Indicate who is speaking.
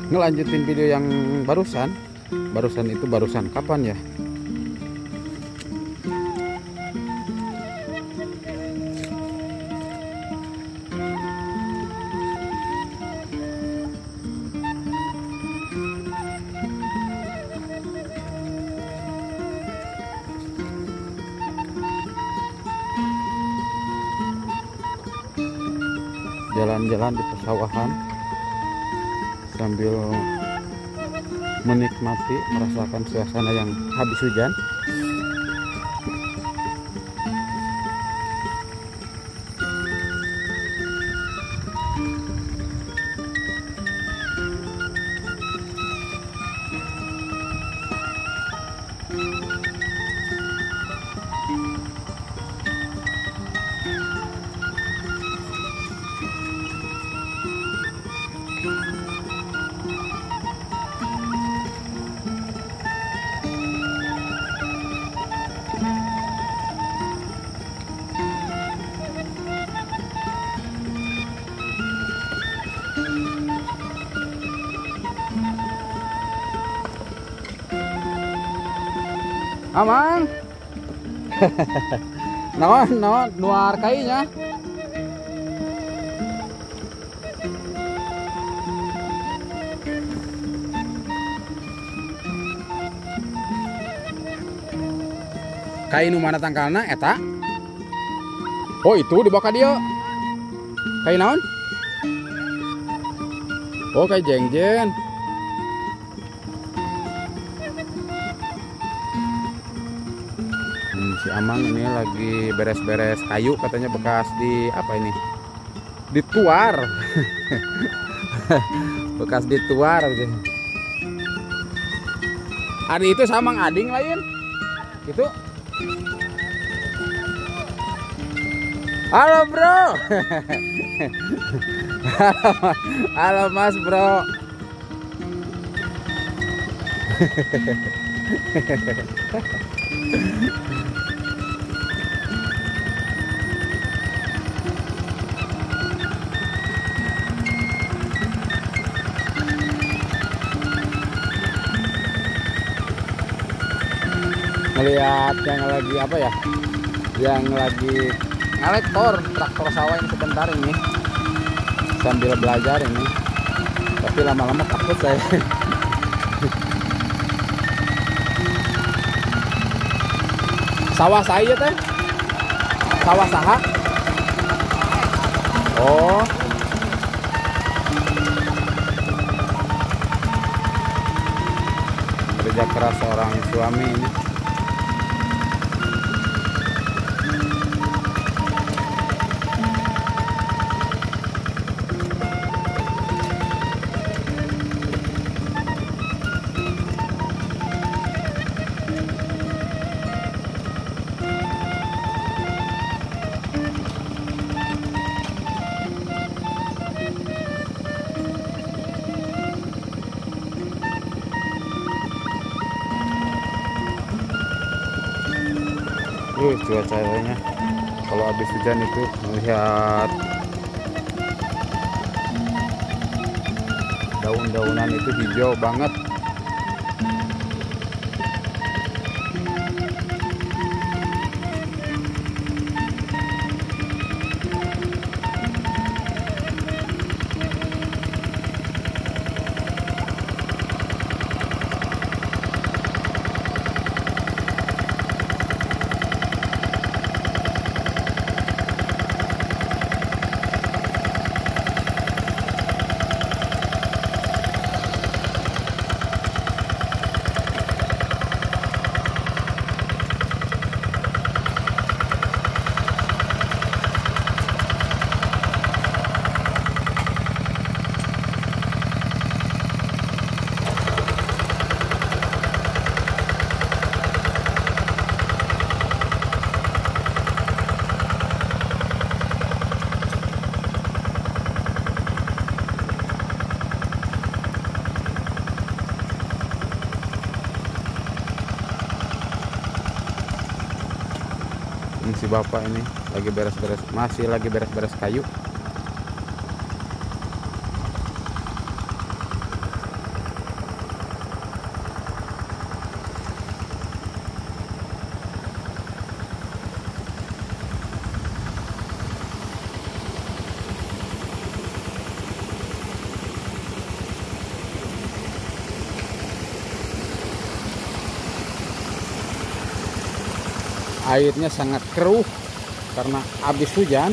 Speaker 1: ngelanjutin video yang barusan. Barusan itu barusan kapan ya? Jalan-jalan di pesawahan sambil menikmati, merasakan suasana yang habis hujan. Amang, naon nuar kainya. Kai nu mana tangkalna eta? Oh itu di bawah dia. Kai naon? Oh kai jengjen. Si Amang ini lagi beres-beres kayu, katanya bekas di apa ini? Dituar. Bekas dituar. Adi itu sama ading lain. Itu. Halo bro. Halo mas bro. Melihat yang lagi apa ya, yang lagi ngelektor traktor sawah ini sebentar ini sambil belajar ini, tapi lama-lama takut saya. Sawah saya teh, sawah saha. Oh, kerja keras seorang suami ini. Cuacanya kalau habis hujan itu melihat daun-daunan itu hijau banget. Si bapak ini lagi beres-beres, masih lagi beres-beres kayu. airnya sangat keruh karena habis hujan.